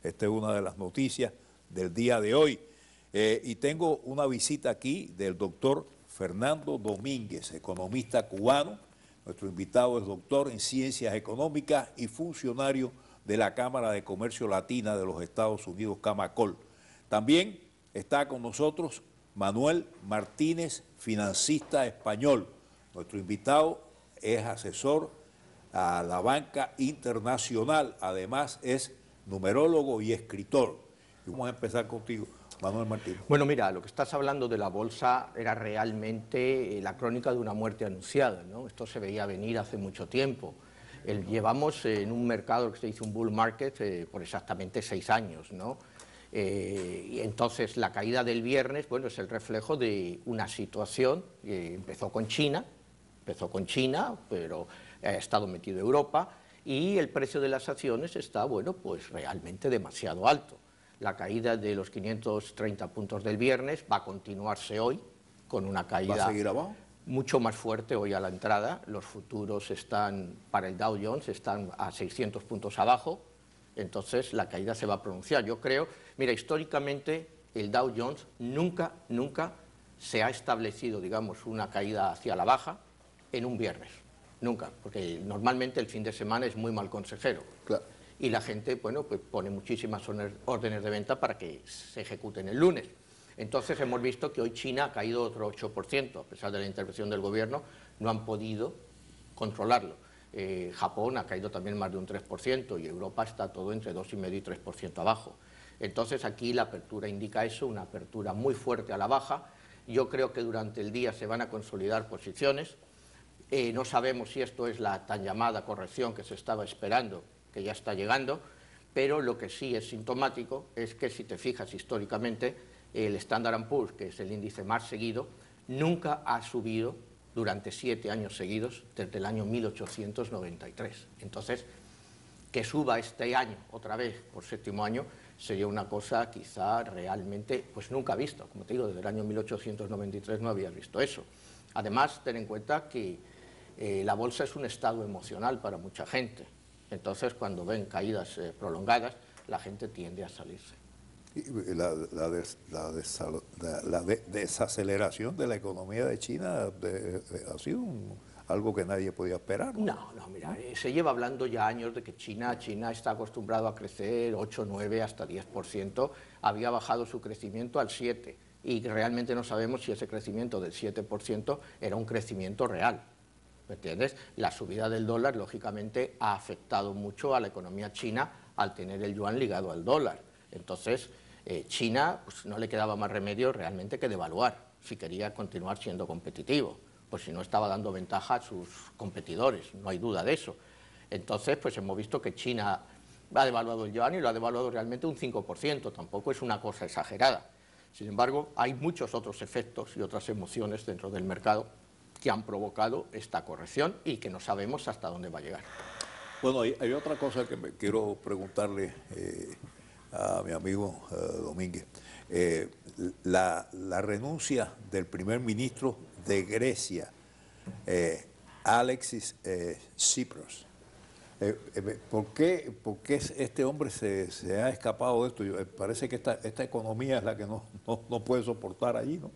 Esta es una de las noticias del día de hoy. Y tengo una visita aquí del doctor Fernando Domínguez, economista cubano. Nuestro invitado es doctor en Ciencias Económicas y funcionario de la Cámara de Comercio Latina de los Estados Unidos, Camacol. También está con nosotros Manuel Martínez, financista español. Nuestro invitado es asesor a la banca internacional, además es numerólogo y escritor. Y vamos a empezar contigo, Manuel Martínez. Bueno, mira, lo que estás hablando de la bolsa era realmente la crónica de una muerte anunciada, ¿no? Esto se veía venir hace mucho tiempo. Llevamos en un mercado que se dice un bull market por exactamente 6 años, ¿no? Y entonces la caída del viernes, bueno, es el reflejo de una situación que empezó con China, pero ha estado metido Europa, y el precio de las acciones está, bueno, pues realmente demasiado alto. La caída de los 530 puntos del viernes va a continuarse hoy, con una caída ¿Va a seguir abajo? Mucho más fuerte hoy a la entrada. Los futuros están, para el Dow Jones, están a 600 puntos abajo, entonces la caída se va a pronunciar. Yo creo, mira, históricamente el Dow Jones nunca se ha establecido, digamos, una caída hacia la baja en un viernes, nunca, porque normalmente el fin de semana es muy mal consejero. Claro. Y la gente, bueno, pues pone muchísimas órdenes de venta para que se ejecuten el lunes. Entonces hemos visto que hoy China ha caído otro 8%, a pesar de la intervención del gobierno, no han podido controlarlo. Japón ha caído también más de un 3% y Europa está todo entre 2,5 y 3% abajo. Entonces aquí la apertura indica eso, una apertura muy fuerte a la baja. Yo creo que durante el día se van a consolidar posiciones. No sabemos si esto es la tan llamada corrección que se estaba esperando, que ya está llegando, pero lo que sí es sintomático es que si te fijas históricamente, el Standard & Poor's, que es el índice más seguido, nunca ha subido durante 7 años seguidos desde el año 1893. Entonces, que suba este año otra vez por 7º año sería una cosa quizá realmente pues nunca vista. Como te digo, desde el año 1893 no habías visto eso. Además, ten en cuenta que la bolsa es un estado emocional para mucha gente. Entonces, cuando ven caídas prolongadas, la gente tiende a salirse. La desaceleración de la economía de China ha sido algo que nadie podía esperar, ¿no? No, mira, se lleva hablando ya años de que China está acostumbrado a crecer 8, 9, hasta 10%, había bajado su crecimiento al 7%, y realmente no sabemos si ese crecimiento del 7% era un crecimiento real. ¿Me entiendes? La subida del dólar, lógicamente, ha afectado mucho a la economía china al tener el yuan ligado al dólar. Entonces, China pues, no le quedaba más remedio realmente que devaluar, si quería continuar siendo competitivo, pues si no estaba dando ventaja a sus competidores, no hay duda de eso. Entonces, pues hemos visto que China ha devaluado el yuan y lo ha devaluado realmente un 5%, tampoco es una cosa exagerada. Sin embargo, hay muchos otros efectos y otras emociones dentro del mercado que han provocado esta corrección y que no sabemos hasta dónde va a llegar. Bueno, hay otra cosa que me quiero preguntarle a mi amigo Domínguez. La renuncia del primer ministro de Grecia, Alexis Tsipras. ¿Por qué este hombre se ha escapado de esto? Parece que esta economía es la que no puede soportar allí, ¿no?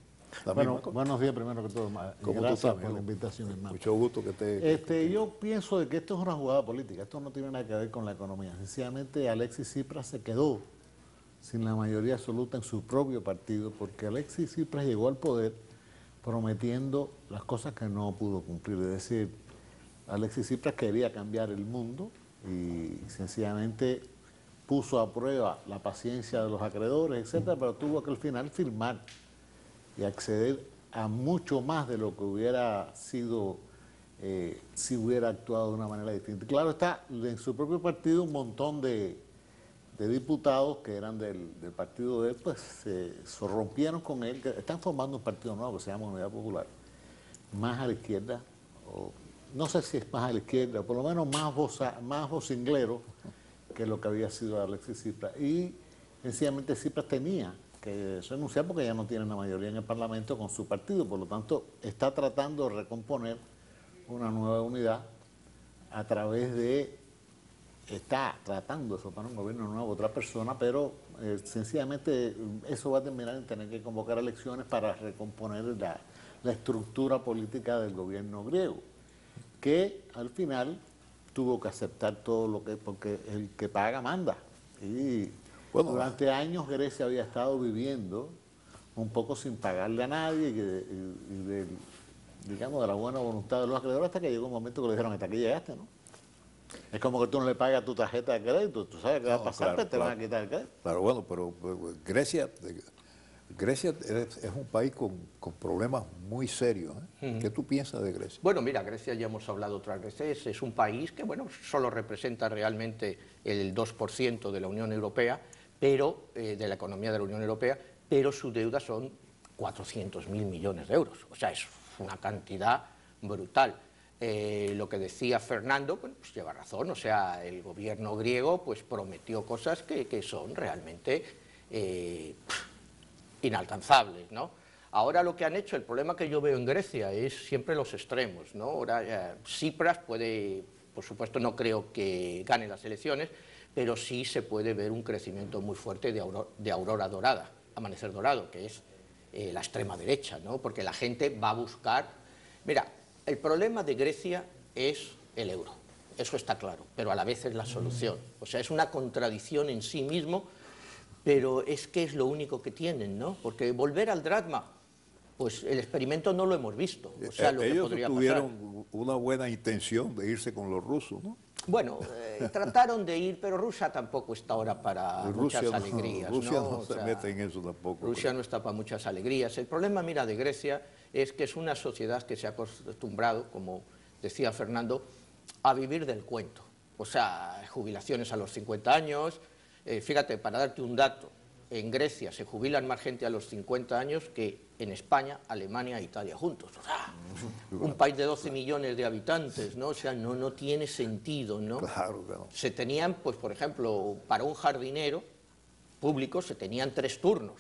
Bueno, buenos días primero que todo. Gracias por la invitación, hermano. Mucho gusto que te... Yo pienso de que esto es una jugada política, esto no tiene nada que ver con la economía. Sencillamente Alexis Tsipras se quedó sin la mayoría absoluta en su propio partido, porque Alexis Tsipras llegó al poder prometiendo las cosas que no pudo cumplir. Es decir, Alexis Tsipras quería cambiar el mundo y sencillamente puso a prueba la paciencia de los acreedores, etcétera, pero tuvo que al final firmar y acceder a mucho más de lo que hubiera sido si hubiera actuado de una manera distinta. Claro está, en su propio partido un montón de diputados que eran del partido de él, pues se rompieron con él, que están formando un partido nuevo que se llama Unidad Popular, más a la izquierda, o no sé si es más a la izquierda, por lo menos más vocinglero que lo que había sido Alexis Tsipras. Y sencillamente Tsipras tenía que renunciar porque ya no tiene la mayoría en el Parlamento con su partido, por lo tanto está tratando de recomponer una nueva unidad a través de está tratando de formar un gobierno nuevo, otra persona, pero sencillamente eso va a terminar en tener que convocar elecciones para recomponer la estructura política del gobierno griego, que al final tuvo que aceptar todo lo que, porque el que paga manda. Y bueno, durante años Grecia había estado viviendo un poco sin pagarle a nadie digamos, de la buena voluntad de los acreedores, hasta que llegó un momento que le dijeron: hasta aquí llegaste, ¿no? Es como que tú no le pagas tu tarjeta de crédito, tú sabes que va a pasar, pero te van a quitar el crédito. Claro, bueno, pero Grecia es un país con problemas muy serios, ¿eh? ¿Qué tú piensas de Grecia? Bueno, mira, Grecia ya hemos hablado otras veces, es un país que, bueno, solo representa realmente el 2% de la Unión Europea, pero de la economía de la Unión Europea, pero su deuda son 400.000 millones de euros, o sea, es una cantidad brutal. Lo que decía Fernando, bueno, pues lleva razón, o sea, el gobierno griego pues prometió cosas que son realmente inalcanzables, ¿no? Ahora lo que han hecho, el problema que yo veo en Grecia es siempre los extremos, ¿no? Ahora Tsipras puede, por supuesto no creo que gane las elecciones, pero sí se puede ver un crecimiento muy fuerte de aurora dorada, amanecer dorado, que es la extrema derecha, ¿no? Porque la gente va a buscar... Mira, el problema de Grecia es el euro, eso está claro, pero a la vez es la solución. O sea, es una contradicción en sí mismo, pero es que es lo único que tienen, ¿no? Porque volver al dracma, pues el experimento no lo hemos visto. O sea, lo que ellos podría tuvieron pasar. una buena intención de irse con los rusos, ¿no? Bueno, trataron de ir, pero Rusia tampoco está ahora para muchas alegrías. Rusia no se o sea, mete en eso tampoco. Rusia no está para muchas alegrías. El problema, mira, de Grecia es que es una sociedad que se ha acostumbrado, como decía Fernando, a vivir del cuento. O sea, jubilaciones a los 50 años. Fíjate, para darte un dato, en Grecia se jubilan más gente a los 50 años que en España, Alemania e Italia juntos. O sea, un país de 12 millones de habitantes, ¿no? O sea, no tiene sentido, ¿no? Claro, claro. Se tenían, pues, por ejemplo, para un jardinero público se tenían 3 turnos,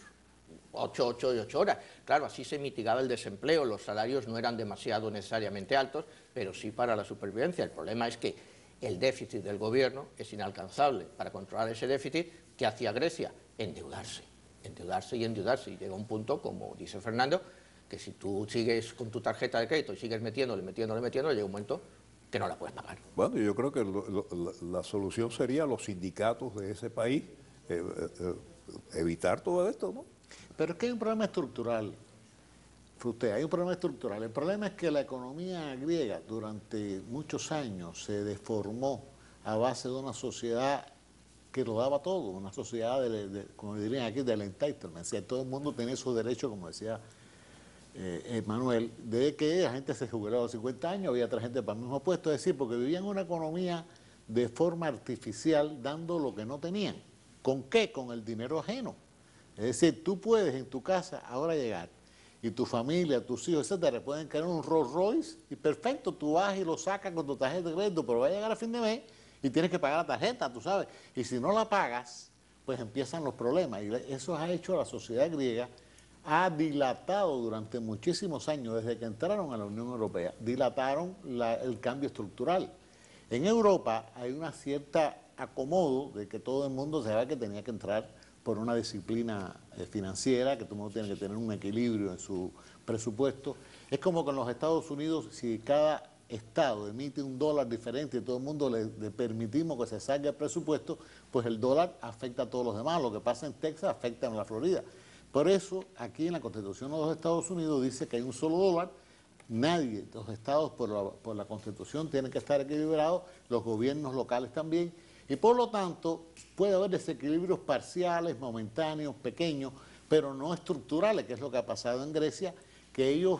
8 y 8 horas. Claro, así se mitigaba el desempleo, los salarios no eran demasiado necesariamente altos, pero sí para la supervivencia. El problema es que el déficit del gobierno es inalcanzable. Para controlar ese déficit, ¿qué hacía Grecia? Endeudarse y endeudarse. Y llega un punto, como dice Fernando, que si tú sigues con tu tarjeta de crédito y sigues metiéndole, llega un momento que no la puedes pagar. Bueno, yo creo que la solución sería los sindicatos de ese país evitar todo esto, ¿no? Pero es que hay un problema estructural. Usted, hay un problema estructural. El problema es que la economía griega durante muchos años se deformó a base de una sociedad que lo daba todo, una sociedad, como dirían aquí, del entitlement. O sea, todo el mundo tenía sus derechos, como decía Manuel, de que la gente se jubilaba a los 50 años, había otra gente para el mismo puesto, es decir, porque vivían una economía de forma artificial, dando lo que no tenían. ¿Con qué? Con el dinero ajeno. Es decir, tú puedes en tu casa ahora llegar y tu familia, tus hijos, etcétera, pueden querer un Rolls Royce y perfecto, tú vas y lo sacas con tu tarjeta de crédito, pero va a llegar a fin de mes y tienes que pagar la tarjeta, tú sabes. Y si no la pagas, pues empiezan los problemas. Y eso ha hecho a la sociedad griega, ha dilatado durante muchísimos años, desde que entraron a la Unión Europea, dilataron el cambio estructural. En Europa hay una cierta acomodo de que todo el mundo sabía que tenía que entrar por una disciplina financiera, que todo el mundo tiene que tener un equilibrio en su presupuesto. Es como que en los Estados Unidos, si cada estado emite un dólar diferente y todo el mundo le permitimos que se salga el presupuesto, pues el dólar afecta a todos los demás. Lo que pasa en Texas afecta en la Florida. Por eso, aquí en la Constitución de los Estados Unidos dice que hay un solo dólar. Nadie, los estados por la Constitución tienen que estar equilibrados, los gobiernos locales también, y por lo tanto puede haber desequilibrios parciales, momentáneos, pequeños, pero no estructurales, que es lo que ha pasado en Grecia, que ellos,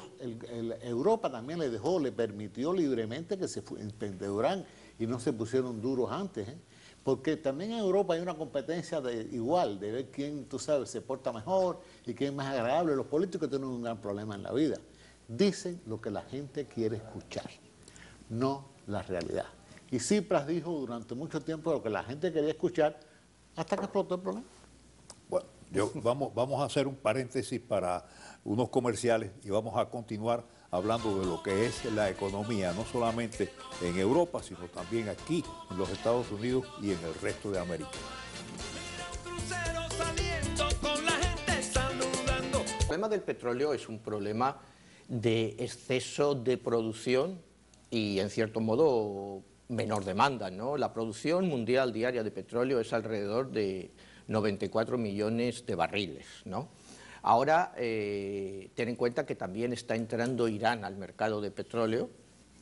Europa también le permitió libremente que se endeudaran y no se pusieron duros antes, porque también en Europa hay una competencia igual, de ver quién, tú sabes, se porta mejor y quién es más agradable. Los políticos tienen un gran problema en la vida. Dicen lo que la gente quiere escuchar, no la realidad. Y Tsipras dijo durante mucho tiempo lo que la gente quería escuchar hasta que explotó el problema. Bueno, vamos a hacer un paréntesis para unos comerciales y vamos a continuar hablando de lo que es la economía, no solamente en Europa, sino también aquí en los Estados Unidos y en el resto de América. El problema del petróleo es un problema de exceso de producción y, en cierto modo, menor demanda, ¿no? La producción mundial diaria de petróleo es alrededor de 94 millones de barriles, ¿no? Ahora, ten en cuenta que también está entrando Irán al mercado de petróleo.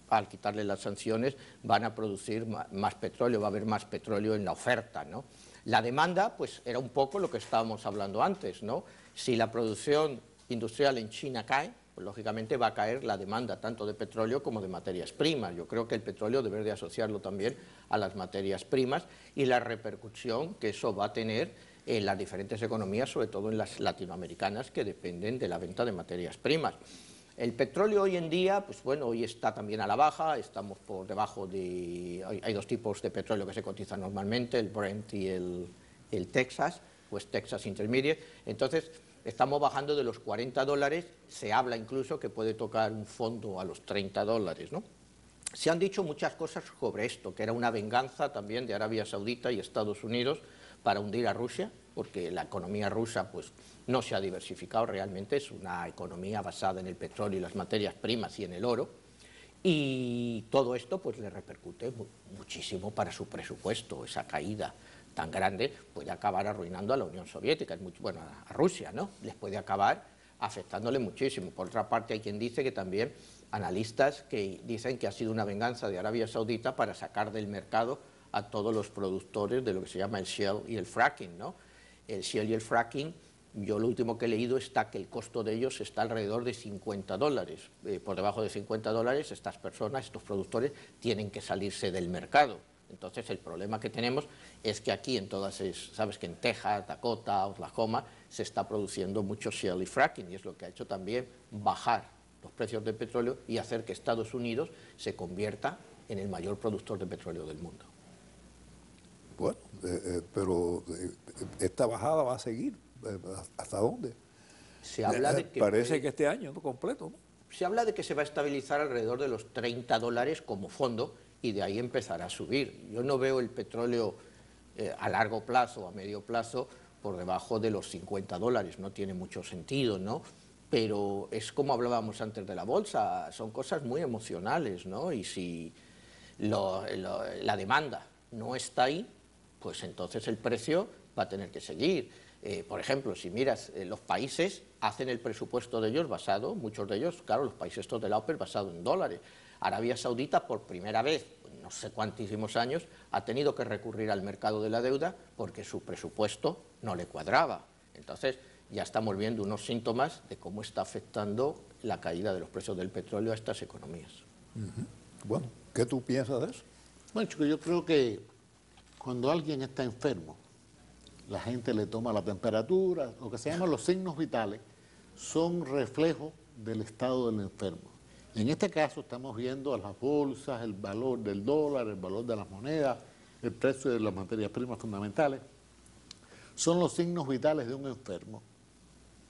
Al quitarle las sanciones van a producir más petróleo, va a haber más petróleo en la oferta, ¿no? La demanda, pues, era un poco lo que estábamos hablando antes, ¿no? Si la producción industrial en China cae, pues lógicamente va a caer la demanda tanto de petróleo como de materias primas. Yo creo que el petróleo debe de asociarlo también a las materias primas y la repercusión que eso va a tener en las diferentes economías, sobre todo en las latinoamericanas, que dependen de la venta de materias primas. El petróleo hoy en día, pues bueno, hoy está también a la baja, estamos por debajo de... Hay dos tipos de petróleo que se cotizan normalmente, el Brent y el Texas, pues Texas Intermediate. Entonces, estamos bajando de los $40, se habla incluso que puede tocar un fondo a los $30, ¿no? Se han dicho muchas cosas sobre esto, que era una venganza también de Arabia Saudita y Estados Unidos para hundir a Rusia, porque la economía rusa pues no se ha diversificado realmente, es una economía basada en el petróleo y las materias primas y en el oro, y todo esto pues le repercute muchísimo para su presupuesto. Esa caída tan grande puede acabar arruinando a la Unión Soviética, bueno, a Rusia, ¿no? Les puede acabar afectándole muchísimo. Por otra parte, hay quien dice que también, analistas que dicen que ha sido una venganza de Arabia Saudita para sacar del mercado a todos los productores de lo que se llama el shale y el fracking, ¿no? El shale y el fracking, yo lo último que he leído está que el costo de ellos está alrededor de $50. Por debajo de $50, estas personas, estos productores, tienen que salirse del mercado. Entonces, el problema que tenemos es que aquí, sabes que en Texas, Dakota, Oklahoma, se está produciendo mucho shale y fracking, y es lo que ha hecho también bajar los precios del petróleo y hacer que Estados Unidos se convierta en el mayor productor de petróleo del mundo. Bueno, pero esta bajada va a seguir. ¿Hasta dónde? Se habla de que parece que este año, ¿no? Completo, ¿no? Se habla de que se va a estabilizar alrededor de los $30 como fondo y de ahí empezará a subir. Yo no veo el petróleo a largo plazo o a medio plazo por debajo de los $50, no tiene mucho sentido, ¿no? Pero es como hablábamos antes de la bolsa, son cosas muy emocionales, ¿no? Y si la demanda no está ahí, pues entonces el precio va a tener que seguir. Por ejemplo, si miras, los países hacen el presupuesto de ellos basado, muchos de ellos, claro, los países estos de la OPEP basado en dólares. Arabia Saudita, por primera vez, no sé cuántísimos años, ha tenido que recurrir al mercado de la deuda porque su presupuesto no le cuadraba. Entonces, ya estamos viendo unos síntomas de cómo está afectando la caída de los precios del petróleo a estas economías. Bueno, ¿qué tú piensas de eso? Bueno, chico, yo creo que cuando alguien está enfermo, la gente le toma la temperatura, lo que se llaman los signos vitales, son reflejos del estado del enfermo. En este caso estamos viendo a las bolsas, el valor del dólar, el valor de las monedas, el precio de las materias primas fundamentales. Son los signos vitales de un enfermo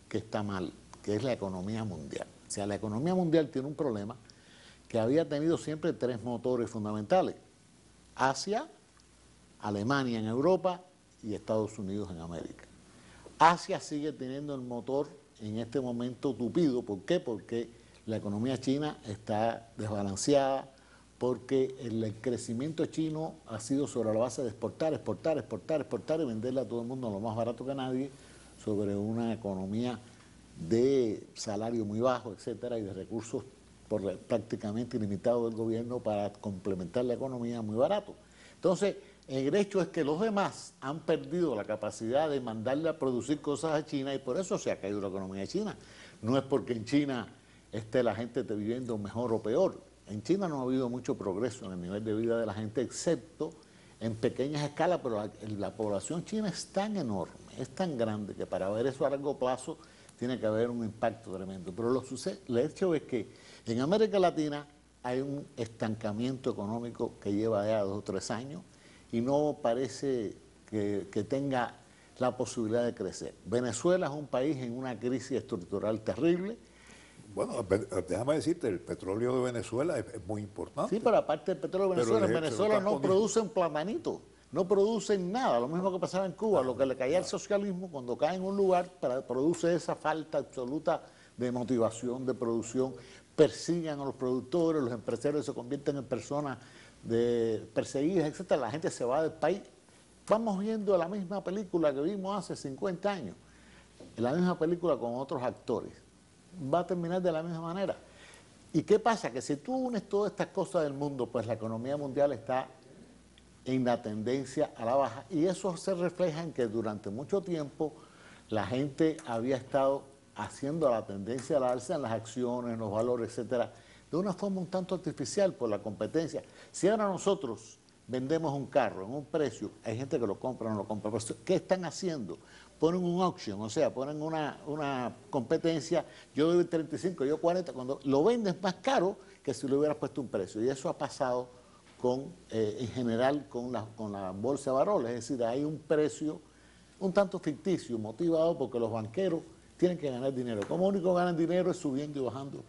que está mal, que es la economía mundial. O sea, la economía mundial tiene un problema que había tenido siempre tres motores fundamentales: Asia, Alemania en Europa y Estados Unidos en América. Asia sigue teniendo el motor en este momento tupido. ¿Por qué? Porque la economía china está desbalanceada, porque el crecimiento chino ha sido sobre la base de exportar, exportar, exportar, exportar y venderle a todo el mundo lo más barato que nadie, sobre una economía de salario muy bajo, etcétera, y de recursos prácticamente ilimitados del gobierno para complementar la economía muy barato. Entonces, el hecho es que los demás han perdido la capacidad de mandarle a producir cosas a China y por eso se ha caído la economía de China. No es porque en China esté la gente viviendo mejor o peor. En China no ha habido mucho progreso en el nivel de vida de la gente, excepto en pequeñas escalas, pero la población china es tan enorme, es tan grande, que para ver eso a largo plazo tiene que haber un impacto tremendo. Pero el hecho es que en América Latina hay un estancamiento económico que lleva ya 2 o 3 años y no parece que tenga la posibilidad de crecer. Venezuela es un país en una crisis estructural terrible. Bueno, déjame decirte, el petróleo de Venezuela es muy importante. Sí, pero aparte del petróleo de Venezuela, en se lo Venezuela están no poniendo. producen platanito, no producen nada, lo mismo que pasaba en Cuba, lo que le caía al socialismo, cuando cae en un lugar, produce esa falta absoluta de motivación, de producción, persiguen a los productores, los empresarios se convierten en personas perseguidas, etcétera, la gente se va del país. Vamos viendo la misma película que vimos hace 50 años, la misma película con otros actores. Va a terminar de la misma manera. ¿Y qué pasa? Que si tú unes todas estas cosas del mundo, pues la economía mundial está en la tendencia a la baja y eso se refleja en que durante mucho tiempo la gente había estado haciendo la tendencia a la alza en las acciones, en los valores, etcétera, de una forma un tanto artificial por la competencia. Si ahora nosotros vendemos un carro en un precio, hay gente que lo compra o no lo compra, pero ¿qué están haciendo? Ponen un auction, o sea, ponen una competencia, yo doy 35, yo 40, cuando lo vendes más caro que si le hubieras puesto un precio. Y eso ha pasado en general con la bolsa de valores, es decir, hay un precio un tanto ficticio, motivado porque los banqueros tienen que ganar dinero. Como único ganan dinero es subiendo y bajando.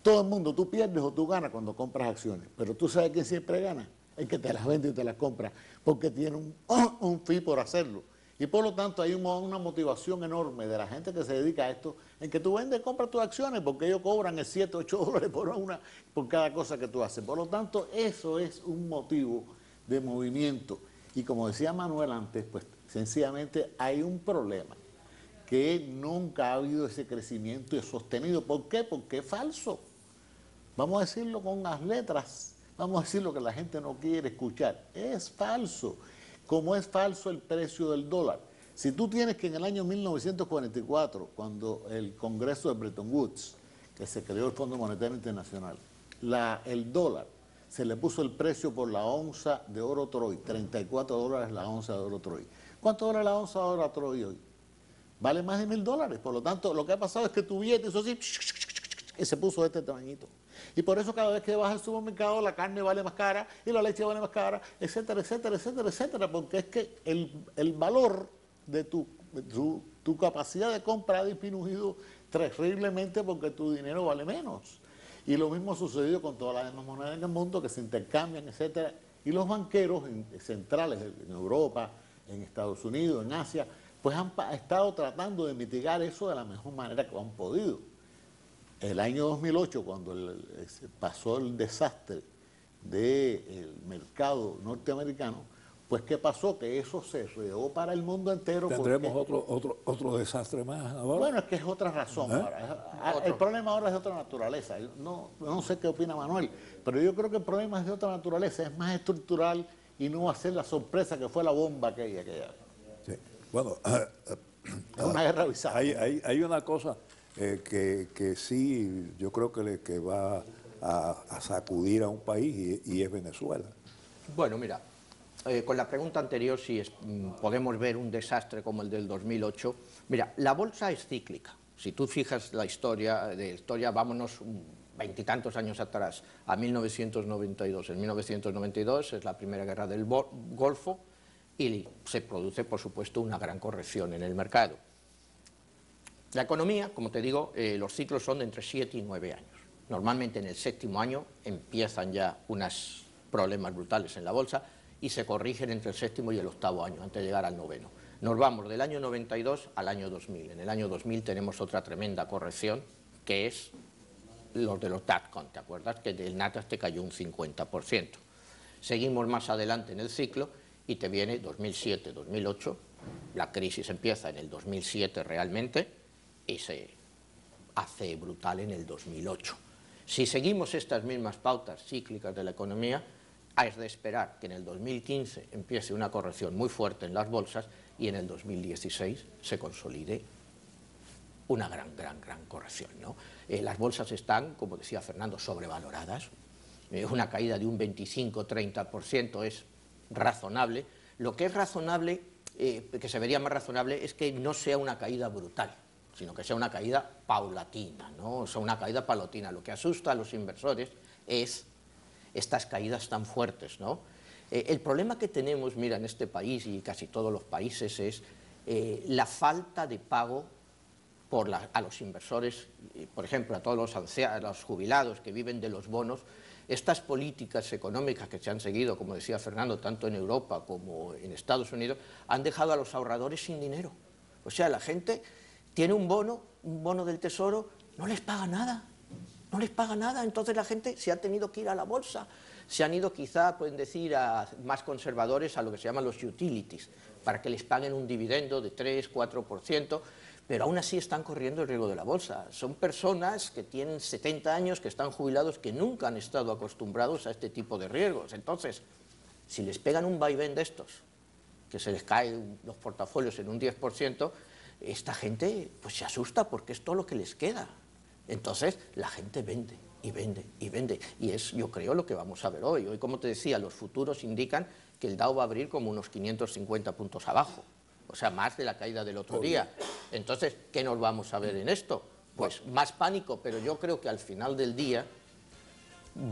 Todo el mundo, tú pierdes o tú ganas cuando compras acciones, pero tú sabes quién siempre gana, el que te las vende y te las compra, porque tiene un fee por hacerlo. Y por lo tanto hay una motivación enorme de la gente que se dedica a esto, en que tú vendes y compras tus acciones, porque ellos cobran el 7, 8 dólares por cada cosa que tú haces. Por lo tanto, eso es un motivo de movimiento. Y como decía Manuel antes, pues sencillamente hay un problema, que nunca ha habido ese crecimiento sostenido. ¿Por qué? Porque es falso. Vamos a decirlo con las letras, vamos a decir lo que la gente no quiere escuchar. Es falso. Como es falso el precio del dólar. Si tú tienes que en el año 1944, cuando el Congreso de Bretton Woods, que se creó el Fondo Monetario Internacional, el dólar se le puso el precio por la onza de oro Troy, 34 dólares la onza de oro Troy. ¿Cuánto vale la onza de oro Troy hoy? Vale más de $1.000. Por lo tanto, lo que ha pasado es que tu billete hizo así y se puso de este tamañito. Y por eso cada vez que vas al supermercado la carne vale más cara y la leche vale más cara, etcétera, etcétera, etcétera, etcétera, porque es que el valor de tu capacidad de compra ha disminuido terriblemente porque tu dinero vale menos. Y lo mismo ha sucedido con todas las demás monedas en el mundo que se intercambian, etcétera. Y los banqueros centrales en Europa, en Estados Unidos, en Asia, pues han estado tratando de mitigar eso de la mejor manera que han podido. El año 2008, cuando pasó el desastre del mercado norteamericano, pues ¿qué pasó? Que eso se regó para el mundo entero. ¿Tendremos otro desastre más ahora? Bueno, es que es otra razón ahora. El problema ahora es de otra naturaleza. No sé qué opina Manuel, pero yo creo que el problema es de otra naturaleza, es más estructural y no va a ser la sorpresa que fue la bomba aquella vez. Sí. Bueno, es una guerra avisada. Hay una cosa que sí yo creo que va a sacudir a un país y es Venezuela. Bueno, mira, con la pregunta anterior, si podemos ver un desastre como el del 2008, mira, la bolsa es cíclica. Si tú fijas la historia, vámonos veintitantos años atrás, a 1992. En 1992 es la primera guerra del Golfo y se produce, por supuesto, una gran corrección en el mercado. La economía, como te digo, los ciclos son de entre 7 y 9 años. Normalmente en el 7º año empiezan ya unos problemas brutales en la bolsa y se corrigen entre el 7º y el 8º año, antes de llegar al 9º. Nos vamos del año 92 al año 2000. En el año 2000 tenemos otra tremenda corrección, que es los de los dot-com, ¿te acuerdas? Que del Nasdaq te cayó un 50%. Seguimos más adelante en el ciclo y te viene 2007, 2008, la crisis empieza en el 2007 realmente y se hace brutal en el 2008. Si seguimos estas mismas pautas cíclicas de la economía, es de esperar que en el 2015 empiece una corrección muy fuerte en las bolsas y en el 2016 se consolide una gran corrección, ¿no? Las bolsas están, como decía Fernando, sobrevaloradas. Una caída de un 25-30% es razonable. Lo que es razonable, que se vería más razonable, es que no sea una caída brutal, sino que sea una caída paulatina, ¿no? O sea, una caída paulatina. Lo que asusta a los inversores es estas caídas tan fuertes, ¿no? El problema que tenemos, mira, en este país y casi todos los países es la falta de pago a los inversores, por ejemplo, a todos los ancianos, a los jubilados que viven de los bonos. Estas políticas económicas que se han seguido, como decía Fernando, tanto en Europa como en Estados Unidos, han dejado a los ahorradores sin dinero. O sea, la gente tiene un bono del Tesoro, no les paga nada, entonces la gente se ha tenido que ir a la bolsa, se han ido quizá, pueden decir, a más conservadores, a lo que se llaman los utilities, para que les paguen un dividendo de 3, 4%, pero aún así están corriendo el riesgo de la bolsa. Son personas que tienen 70 años, que están jubilados, que nunca han estado acostumbrados a este tipo de riesgos. Entonces, si les pegan un vaivén de estos, que se les caen los portafolios en un 10%, esta gente pues se asusta porque es todo lo que les queda. Entonces, la gente vende y vende y vende. Y es, yo creo, lo que vamos a ver hoy. Hoy, como te decía, los futuros indican que el Dow va a abrir como unos 550 puntos abajo. O sea, más de la caída del otro día. Entonces, ¿qué nos vamos a ver en esto? Pues más pánico, pero yo creo que al final del día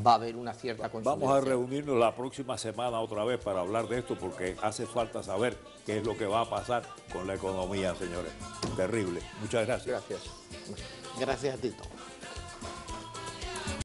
va a haber una cierta consolidación. Vamos a reunirnos la próxima semana otra vez para hablar de esto, porque hace falta saber qué es lo que va a pasar con la economía, señores. Terrible. Muchas gracias. Gracias. Gracias a Tito.